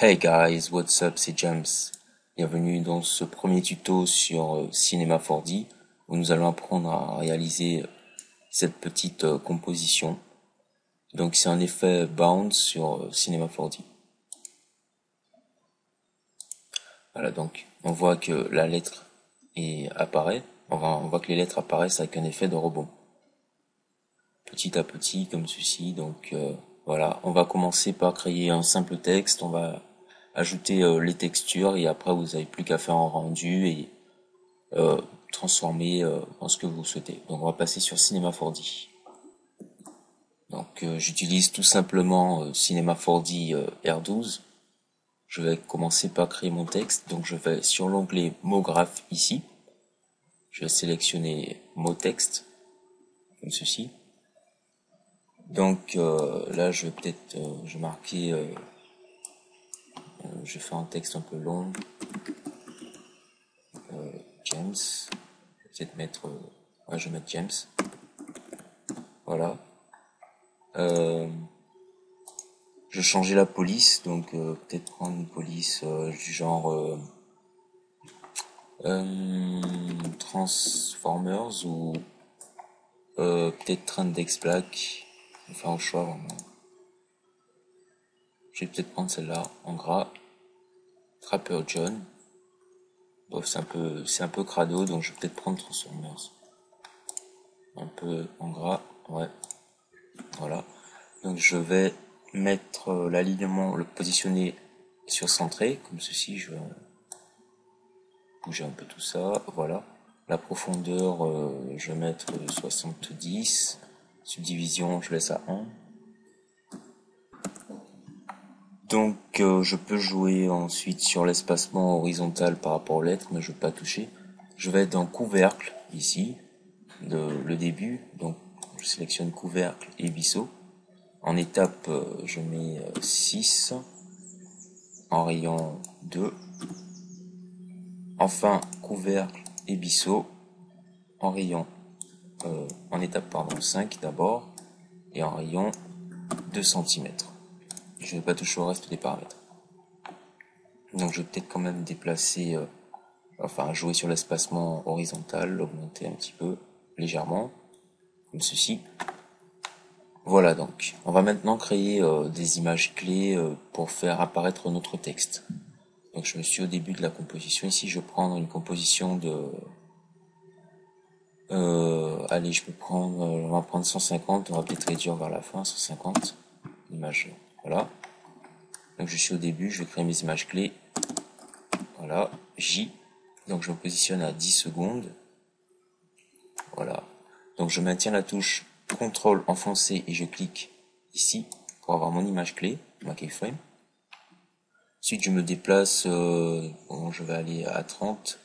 Hey guys, what's up, c'est James. Bienvenue dans ce premier tuto sur Cinema 4D où nous allons apprendre à réaliser cette petite composition. Donc c'est un effet bound sur Cinema 4D. Voilà, donc on voit que la lettre apparaît. On voit que les lettres apparaissent avec un effet de rebond. Petit à petit comme ceci. Donc voilà, on va commencer par créer un simple texte. On va ajouter les textures et après vous n'avez plus qu'à faire un rendu et transformer en ce que vous souhaitez. Donc on va passer sur Cinema 4D. Donc j'utilise tout simplement Cinema 4D R12. Je vais commencer par créer mon texte. Donc je vais sur l'onglet mots graphes ici. Je vais sélectionner mot texte comme ceci. Donc là je vais peut-être je vais marquer je vais faire un texte un peu long. James. Je vais peut-être mettre ouais, je vais mettre James. Voilà. Je vais changer la police, donc peut-être prendre une police du genre Transformers ou peut-être Trendex Black. Enfin au choix vraiment. Je vais peut-être prendre celle-là en gras. Trapper John. Bon, c'est un peu crado, donc je vais peut-être prendre Transformers. Un peu en gras, ouais. Voilà. Donc je vais mettre l'alignement, le positionner sur centré, comme ceci. Je vais bouger un peu tout ça, voilà. La profondeur, je vais mettre 70. Subdivision, je laisse à 1. Donc je peux jouer ensuite sur l'espacement horizontal par rapport aux lettres, mais je ne vais pas toucher. Je vais dans couvercle, ici, le début. Donc je sélectionne couvercle et bisseau. En étape, je mets 6. En rayon 2. Enfin, couvercle et bisseau. En rayon en étape 5 d'abord et en rayon 2 cm. Je ne vais pas toucher au reste des paramètres. Donc je vais peut-être quand même déplacer, enfin jouer sur l'espacement horizontal, l'augmenter un petit peu, légèrement, comme ceci. Voilà donc, on va maintenant créer des images clés pour faire apparaître notre texte. Donc je me suis au début de la composition, ici je vais prendre une composition de... allez, je peux prendre, on va prendre 150, on va peut-être réduire vers la fin, 150 images, voilà. Donc je suis au début, je vais créer mes images clés, voilà, J, donc je me positionne à 10 secondes, voilà. Donc je maintiens la touche CTRL enfoncé et je clique ici pour avoir mon image clé, ma keyframe. Ensuite je me déplace, bon, je vais aller à 30,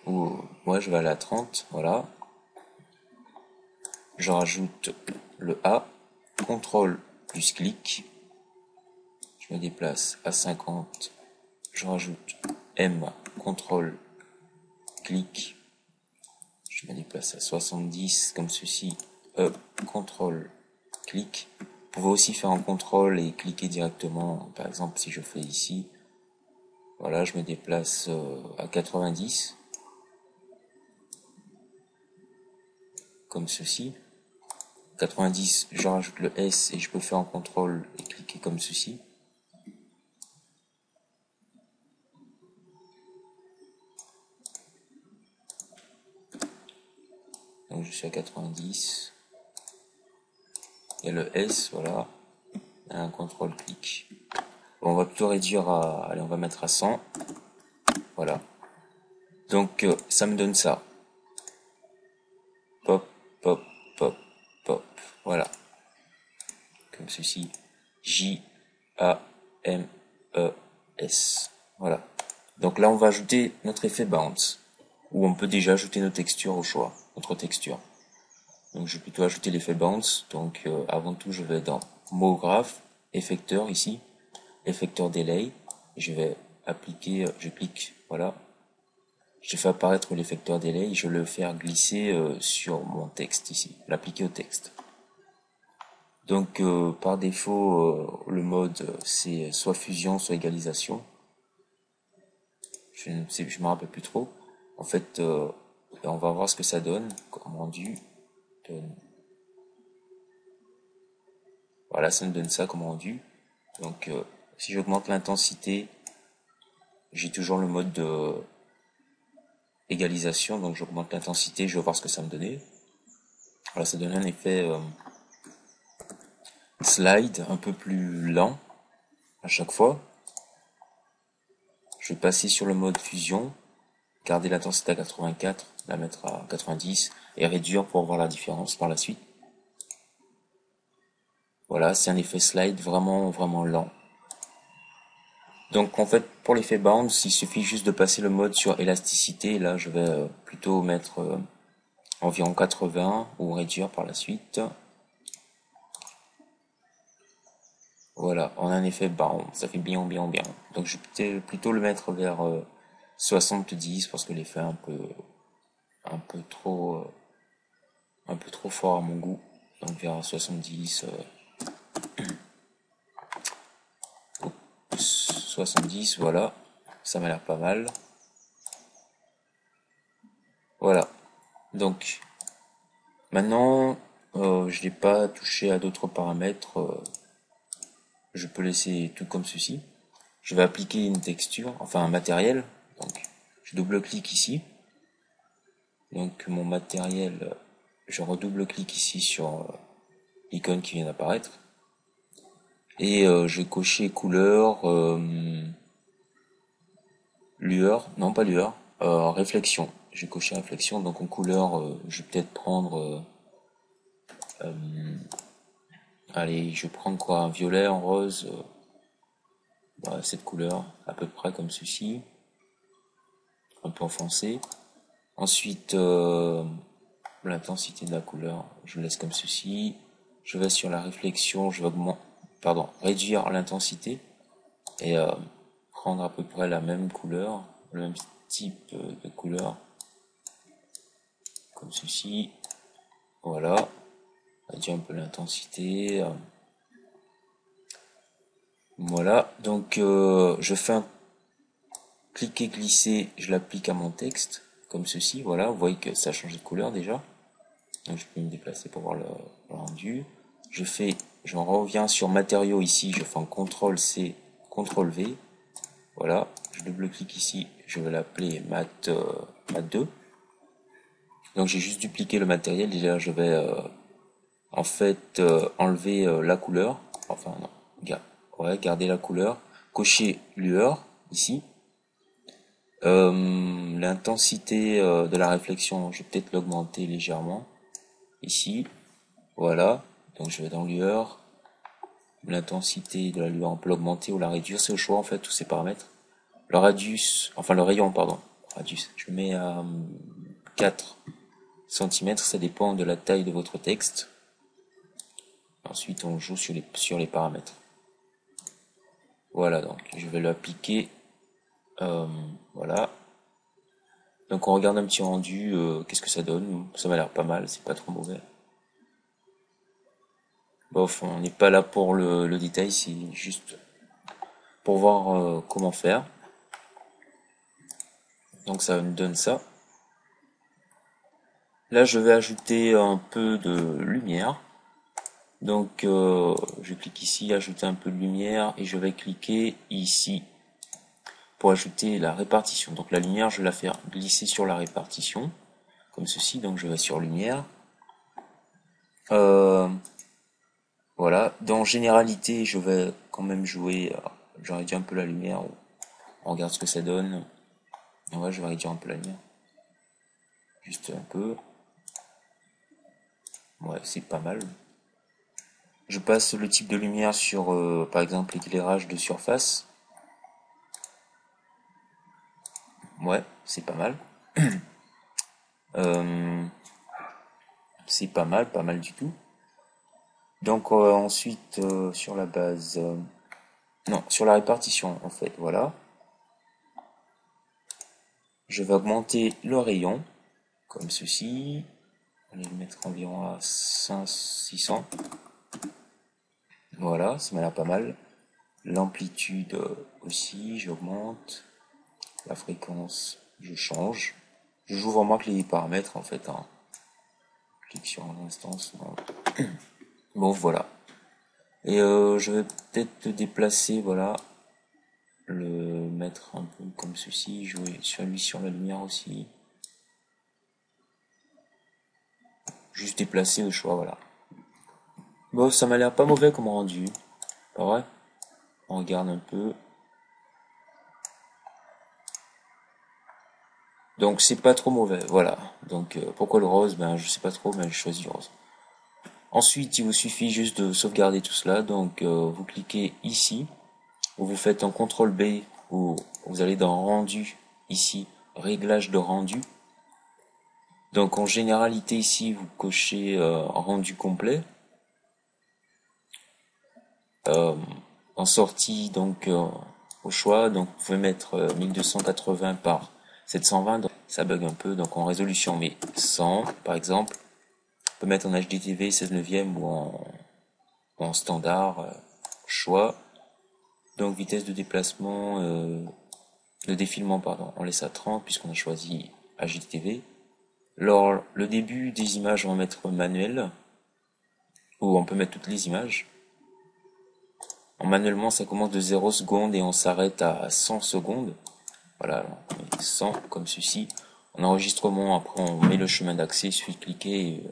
ou ouais, je vais aller à 30, voilà. Je rajoute le A, CTRL plus clic, je me déplace à 50, je rajoute M, CTRL, clic, je me déplace à 70 comme ceci, E, CTRL, clic. Vous pouvez aussi faire un CTRL et cliquer directement, par exemple si je fais ici, voilà, je me déplace à 90, comme ceci. 90, je rajoute le S et je peux faire un CTRL et cliquer comme ceci. Donc je suis à 90. Et le S, voilà. Un contrôle clic. Bon, on va plutôt réduire à... Allez, on va mettre à 100. Voilà. Donc ça me donne ça. Pop, pop, pop, pop. Voilà. Comme ceci. J, A, M, E, S. Voilà. Donc là, on va ajouter notre effet bounce. Ou on peut déjà ajouter nos textures au choix. Notre texture. Donc je vais plutôt ajouter l'effet bounce. Donc avant tout je vais dans mot graph, effecteur ici, effecteur delay. Je vais appliquer, je clique, voilà. Je fais apparaître l'effecteur delay, je vais le faire glisser sur mon texte ici, l'appliquer au texte. Donc par défaut, le mode c'est soit fusion, soit égalisation. Je me rappelle plus trop. En fait, on va voir ce que ça donne comme rendu. Voilà, ça me donne ça comme rendu. Donc si j'augmente l'intensité, j'ai toujours le mode de égalisation, donc j'augmente l'intensité, je vais voir ce que ça me donnait. Voilà, ça donne un effet slide un peu plus lent à chaque fois. Je vais passer sur le mode fusion, garder l'intensité à 84, la mettre à 90 et réduire pour voir la différence par la suite. Voilà, c'est un effet slide vraiment lent. Donc en fait, pour l'effet bounce, il suffit juste de passer le mode sur élasticité. Là, je vais plutôt mettre environ 80 ou réduire par la suite. Voilà, on a un effet bounce, ça fait bien. Donc je vais plutôt le mettre vers 70 parce que l'effet est un peu trop fort à mon goût. Donc vers 70 70, voilà, ça m'a l'air pas mal. Voilà, donc maintenant je n'ai pas touché à d'autres paramètres, je peux laisser tout comme ceci. Je vais appliquer une texture, enfin un matériel, donc je double-clique ici. Donc mon matériel, je redouble-clique ici sur l'icône qui vient d'apparaître. Et je vais cocher couleur, lueur, non pas lueur, réflexion. Je vais cocher réflexion, donc en couleur, je vais peut-être prendre, allez, je vais prendre quoi, un violet, un rose, voilà, cette couleur, à peu près comme ceci, un peu enfoncé. Ensuite, l'intensité de la couleur, je laisse comme ceci. Je vais sur la réflexion, je vais réduire l'intensité et prendre à peu près la même couleur, le même type de couleur, comme ceci. Voilà, réduire un peu l'intensité. Voilà, donc je fais un cliquer glisser, je l'applique à mon texte, comme ceci. Voilà, vous voyez que ça a changé de couleur déjà. Donc je peux me déplacer pour voir le rendu. Je reviens sur matériaux ici, je fais un CTRL C, CTRL V. Voilà, je double-clique ici, je vais l'appeler mat 2. Donc j'ai juste dupliqué le matériel, déjà je vais en fait enlever la couleur, enfin non, garder la couleur, cocher lueur ici. L'intensité de la réflexion, je vais peut-être l'augmenter légèrement ici. Voilà, donc je vais dans lueur, l'intensité de la lueur, on peut l'augmenter ou la réduire, c'est au choix en fait, tous ces paramètres. Le radius, enfin le rayon, pardon, radius, je mets à 4 cm, ça dépend de la taille de votre texte. Ensuite, on joue sur les paramètres. Voilà, donc je vais l'appliquer, voilà. Donc on regarde un petit rendu, qu'est-ce que ça donne, ça m'a l'air pas mal, c'est pas trop mauvais. Bof, on n'est pas là pour le détail, c'est juste pour voir comment faire. Donc ça me donne ça. Là, je vais ajouter un peu de lumière. Donc je clique ici, ajouter un peu de lumière, et je vais cliquer ici pour ajouter la répartition. Donc la lumière, je vais la faire glisser sur la répartition, comme ceci. Donc je vais sur lumière. Voilà, dans généralité, je vais quand même jouer, je réduis un peu la lumière, on regarde ce que ça donne. Ouais, je vais réduire un peu la lumière. Juste un peu. Ouais, c'est pas mal. Je passe le type de lumière sur, par exemple, l'éclairage de surface. Ouais, c'est pas mal. C'est pas mal du tout. Donc ensuite, sur la base... non, sur la répartition, en fait, voilà. Je vais augmenter le rayon, comme ceci. On va le mettre environ à 600. Voilà, ça m'a l'air pas mal. L'amplitude aussi, j'augmente. La fréquence, je change. Je joue vraiment que les paramètres en fait. Hein. Clique sur l'instance. Bon, voilà. Et je vais peut-être déplacer, voilà, le mettre un peu comme ceci, jouer sur lui sur la lumière aussi. Juste déplacer au choix, voilà. Bon, ça m'a l'air pas mauvais comme rendu. Pas vrai? On regarde un peu. Donc c'est pas trop mauvais, voilà. Donc pourquoi le rose? Ben je sais pas trop, mais je choisis le rose. Ensuite, il vous suffit juste de sauvegarder tout cela. Donc vous cliquez ici, ou vous faites un CTRL B, ou vous allez dans rendu, ici, réglage de rendu. Donc en généralité ici, vous cochez rendu complet. En sortie, donc au choix, donc vous pouvez mettre 1280 par 720, donc ça bug un peu. Donc en résolution, on met 100 par exemple. On peut mettre en HDTV 16 neuvième ou en standard choix. Donc vitesse de déplacement, de défilement, pardon, on laisse à 30 puisqu'on a choisi HDTV. Alors le début des images, on va mettre manuel, ou on peut mettre toutes les images. Manuellement, ça commence de 0 secondes et on s'arrête à 100 secondes. Voilà, on met 100 comme ceci. En enregistrement, après on met le chemin d'accès, il suffit de cliquer. Et,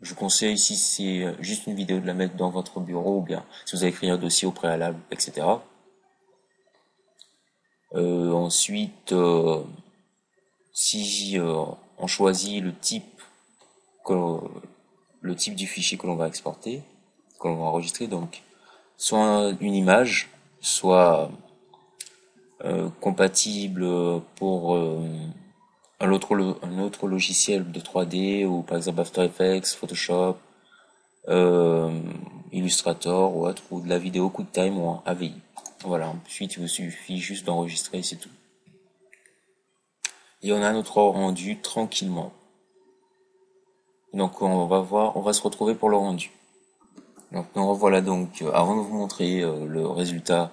je vous conseille, si c'est juste une vidéo, de la mettre dans votre bureau, ou bien si vous avez écrit un dossier au préalable, etc. Ensuite, si on choisit le type du fichier que l'on va exporter, que l'on va enregistrer, donc soit une image, soit compatible pour un autre logiciel de 3D, ou par exemple After Effects, Photoshop, Illustrator ou autre, ou de la vidéo QuickTime ou en AVI. Voilà, ensuite il vous suffit juste d'enregistrer, c'est tout. Et on a notre rendu tranquillement. Donc on va se retrouver pour le rendu. Donc nous revoilà donc, avant de vous montrer le résultat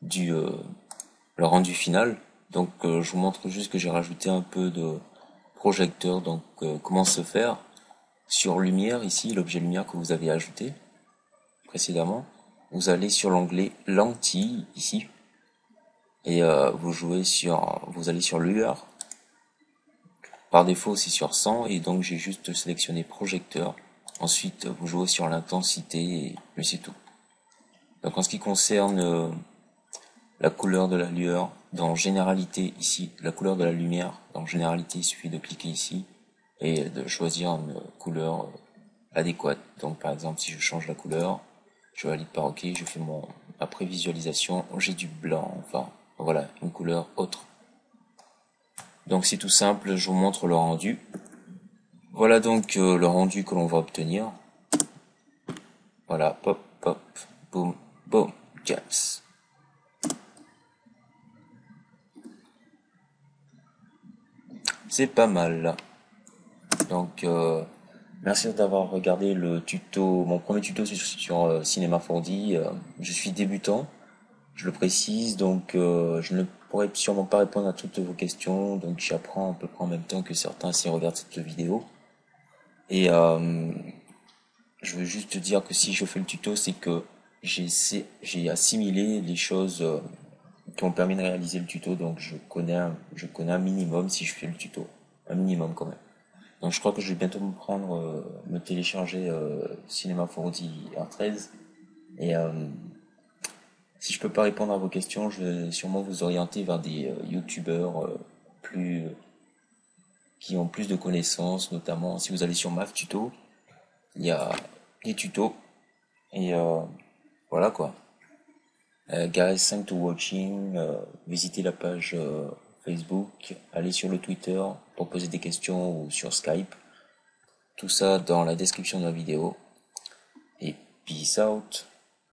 du le rendu final. Donc je vous montre juste que j'ai rajouté un peu de projecteur. Donc comment se faire sur lumière, ici l'objet lumière que vous avez ajouté précédemment. Vous allez sur l'onglet lentille ici et vous allez sur lueur. Par défaut c'est sur 100 et donc j'ai juste sélectionné projecteur. Ensuite vous jouez sur l'intensité et c'est tout. Donc en ce qui concerne la couleur de la lueur, dans généralité ici, la couleur de la lumière, dans généralité il suffit de cliquer ici et de choisir une couleur adéquate. Donc par exemple si je change la couleur, je valide par OK, je fais ma prévisualisation, j'ai du blanc, enfin voilà, une couleur autre. Donc c'est tout simple, je vous montre le rendu. Voilà donc le rendu que l'on va obtenir. Voilà, pop, pop, boum, boum, jams. C'est pas mal. Donc merci d'avoir regardé le tuto, mon premier tuto sur Cinema 4D. Je suis débutant, je le précise, donc je ne pourrai sûrement pas répondre à toutes vos questions, donc j'apprends à peu près en même temps que certains s'y regardent cette vidéo. Et je veux juste dire que si je fais le tuto, c'est que j'ai assimilé les choses qui ont permis de réaliser le tuto, donc je connais un minimum si je fais le tuto, un minimum quand même. Donc je crois que je vais bientôt me télécharger Cinema 4D R13 et si je peux pas répondre à vos questions, je vais sûrement vous orienter vers des youtubeurs qui ont plus de connaissances, notamment si vous allez sur MAF Tuto, il y a des tutos et voilà quoi. Guys, thanks to watching. Visitez la page Facebook, allez sur le Twitter pour poser des questions ou sur Skype. Tout ça dans la description de la vidéo. Et peace out.